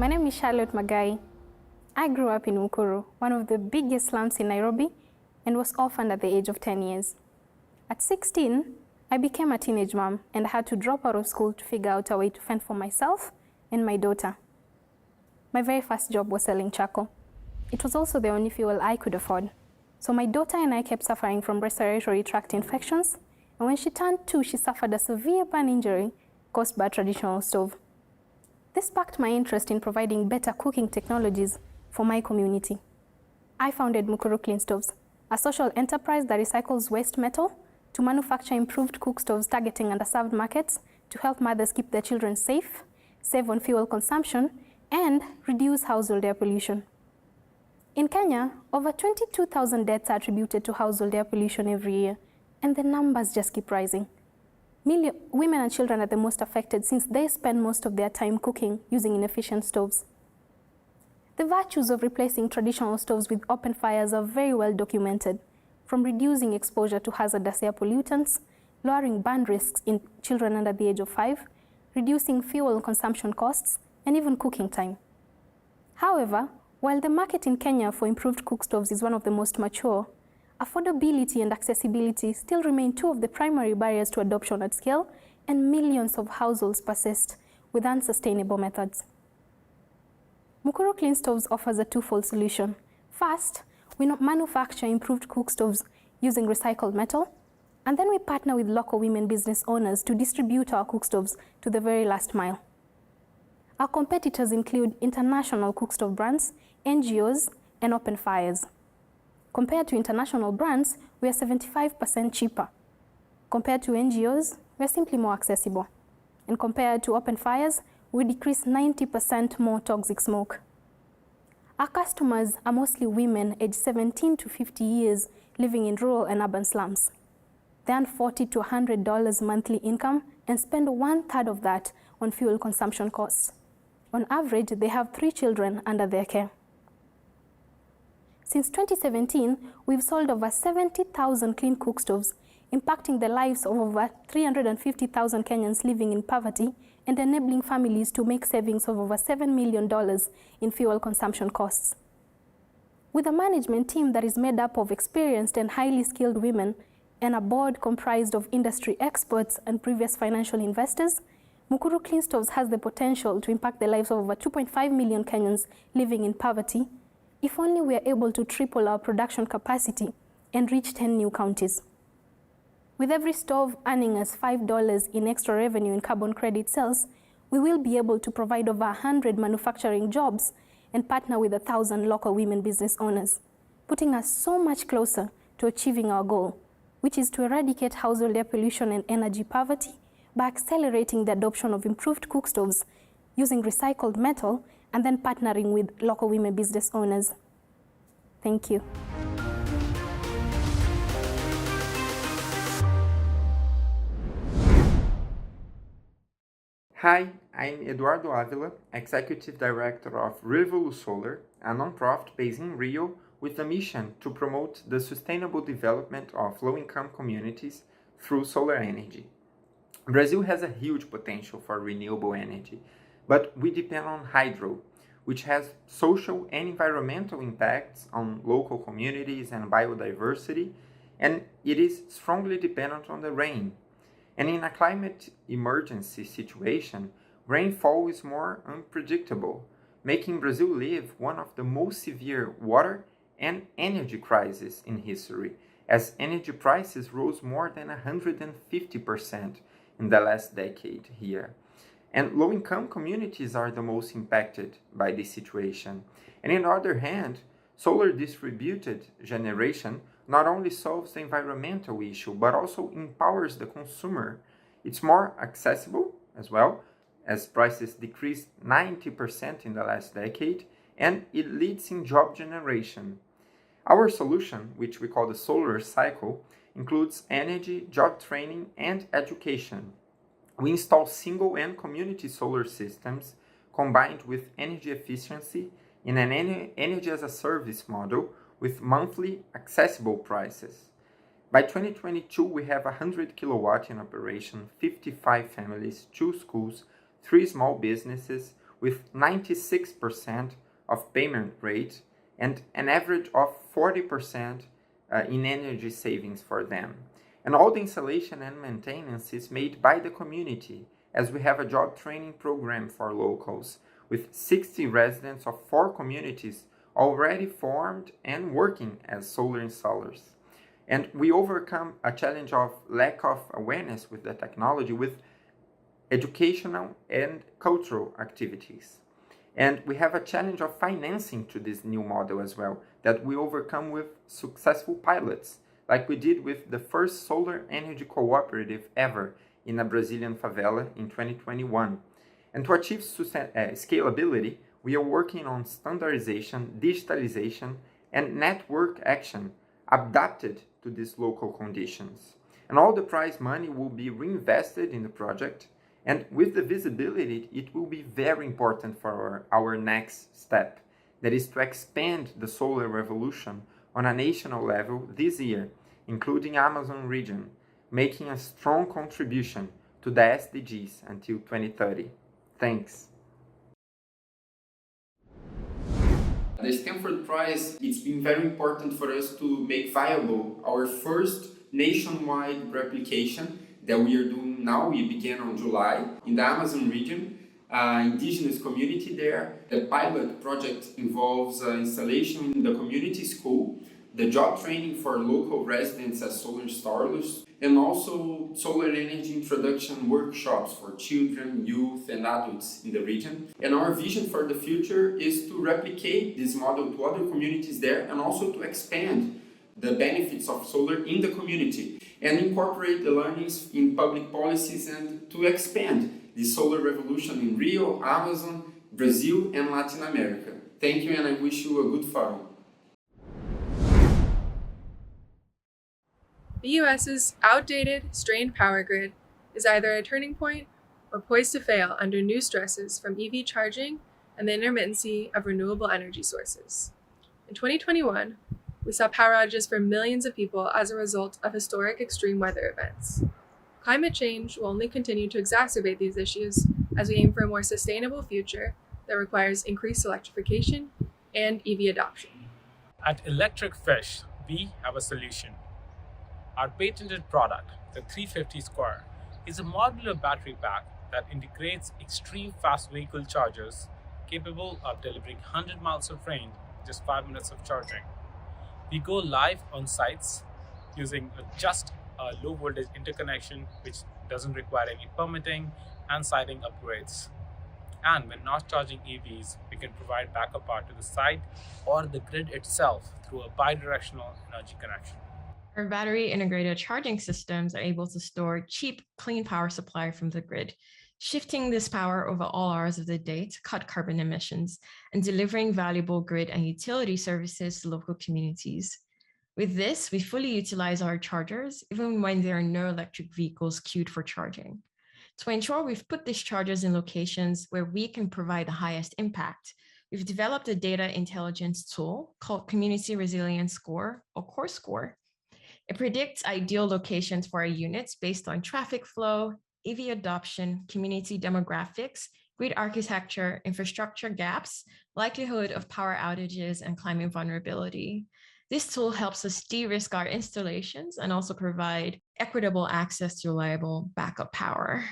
My name is Charlotte Magai. I grew up in Mukuru, one of the biggest slums in Nairobi, and was orphaned at the age of 10 years. At 16, I became a teenage mom and had to drop out of school to figure out a way to fend for myself and my daughter. My very first job was selling charcoal. It was also the only fuel I could afford. So my daughter and I kept suffering from respiratory tract infections, and when she turned 2, she suffered a severe burn injury caused by a traditional stove. This sparked my interest in providing better cooking technologies for my community. I founded Mukuru Clean Stoves, a social enterprise that recycles waste metal to manufacture improved cook stoves targeting underserved markets to help mothers keep their children safe, save on fuel consumption, and reduce household air pollution. In Kenya, over 22,000 deaths are attributed to household air pollution every year, and the numbers just keep rising. Women and children are the most affected since they spend most of their time cooking using inefficient stoves. The virtues of replacing traditional stoves with open fires are very well documented, from reducing exposure to hazardous air pollutants, lowering burn risks in children under the age of 5, reducing fuel consumption costs, and even cooking time. However, while the market in Kenya for improved cook stoves is one of the most mature, affordability and accessibility still remain two of the primary barriers to adoption at scale, and millions of households persist with unsustainable methods. Mukuru Clean Stoves offers a twofold solution. First, we manufacture improved cook stoves using recycled metal, and then we partner with local women business owners to distribute our cook stoves to the very last mile. Our competitors include international cook stove brands, NGOs, and open fires. Compared to international brands, we are 75% cheaper. Compared to NGOs, we are simply more accessible. And compared to open fires, we decrease 90% more toxic smoke. Our customers are mostly women aged 17 to 50 years living in rural and urban slums. They earn $40 to $100 monthly income and spend 1/3 of that on fuel consumption costs. On average, they have 3 children under their care. Since 2017, we've sold over 70,000 clean cook stoves, impacting the lives of over 350,000 Kenyans living in poverty and enabling families to make savings of over $7 million in fuel consumption costs. With a management team that is made up of experienced and highly skilled women and a board comprised of industry experts and previous financial investors, Mukuru Clean Stoves has the potential to impact the lives of over 2.5 million Kenyans living in poverty, if only we are able to triple our production capacity and reach 10 new counties. With every stove earning us $5 in extra revenue in carbon credit sales, we will be able to provide over 100 manufacturing jobs and partner with 1,000 local women business owners, putting us so much closer to achieving our goal, which is to eradicate household air pollution and energy poverty by accelerating the adoption of improved cook stoves using recycled metal and then partnering with local women business owners. Thank you. Hi, I'm Eduardo Avila, Executive Director of Revolusolar, a nonprofit based in Rio with a mission to promote the sustainable development of low-income communities through solar energy. Brazil has a huge potential for renewable energy, but we depend on hydro, which has social and environmental impacts on local communities and biodiversity, and it is strongly dependent on the rain. And in a climate emergency situation, rainfall is more unpredictable, making Brazil live one of the most severe water and energy crises in history, as energy prices rose more than 150% in the last decade here. And low-income communities are the most impacted by this situation. And on the other hand, solar distributed generation not only solves the environmental issue, but also empowers the consumer. It's more accessible as well, as prices decreased 90% in the last decade, and it leads in job generation. Our solution, which we call the solar cycle, includes energy, job training, and education. We install single and community solar systems combined with energy efficiency in an energy as a service model with monthly accessible prices. By 2022, we have 100 kilowatt in operation, 55 families, 2 schools, 3 small businesses, with 96% of payment rate and an average of 40% in energy savings for them. And all the installation and maintenance is made by the community, as we have a job training program for locals with 60 residents of 4 communities already formed and working as solar installers. And we overcome a challenge of lack of awareness with the technology with educational and cultural activities. And we have a challenge of financing to this new model as well, that we overcome with successful pilots, like we did with the first solar energy cooperative ever in a Brazilian favela in 2021. And to achieve scalability, we are working on standardization, digitalization, and network action adapted to these local conditions. And all the prize money will be reinvested in the project, and with the visibility, it will be very important for our next step, that is to expand the solar revolution on a national level this year, including Amazon region, making a strong contribution to the SDGs until 2030. Thanks. The Stanford Prize, it's been very important for us to make viable our first nationwide replication that we are doing now. We began on July in the Amazon region, indigenous community there. The pilot project involves installation in the community school, the job training for local residents as solar installers, and also solar energy introduction workshops for children, youth, and adults in the region. And our vision for the future is to replicate this model to other communities there, and also to expand the benefits of solar in the community and incorporate the learnings in public policies and to expand the solar revolution in Rio, Amazon, Brazil, and Latin America. Thank you, and I wish you a good forum. The U.S.'s outdated, strained power grid is either a turning point or poised to fail under new stresses from EV charging and the intermittency of renewable energy sources. In 2021, we saw power outages for millions of people as a result of historic extreme weather events. Climate change will only continue to exacerbate these issues as we aim for a more sustainable future that requires increased electrification and EV adoption. At ElectricFish, we have a solution. Our patented product, the 350 Square, is a modular battery pack that integrates extreme fast vehicle chargers capable of delivering 100 miles of range in just 5 minutes of charging. We go live on sites using just a low voltage interconnection, which doesn't require any permitting and siting upgrades. And when not charging EVs, we can provide backup power to the site or the grid itself through a bidirectional energy connection. Our battery integrated charging systems are able to store cheap, clean power supply from the grid, shifting this power over all hours of the day to cut carbon emissions and delivering valuable grid and utility services to local communities. With this, we fully utilize our chargers, even when there are no electric vehicles queued for charging. To ensure we've put these chargers in locations where we can provide the highest impact, we've developed a data intelligence tool called Community Resilience Score, or Core Score. It predicts ideal locations for our units based on traffic flow, EV adoption, community demographics, grid architecture, infrastructure gaps, likelihood of power outages, and climate vulnerability. This tool helps us de-risk our installations and also provide equitable access to reliable backup power.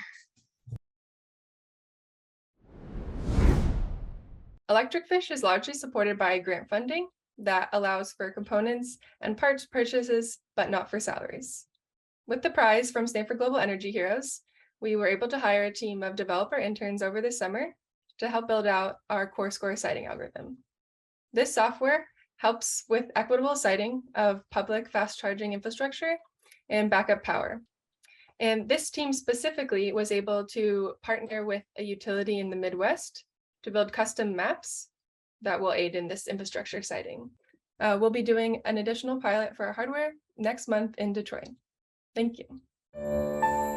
ElectricFish is largely supported by grant funding that allows for components and parts purchases, but not for salaries. With the prize from Stanford Global Energy Heroes, we were able to hire a team of developer interns over the summer to help build out our Core Score siting algorithm. This software helps with equitable siting of public fast charging infrastructure and backup power. And this team specifically was able to partner with a utility in the Midwest to build custom maps that will aid in this infrastructure siting. We'll be doing an additional pilot for our hardware next month in Detroit. Thank you.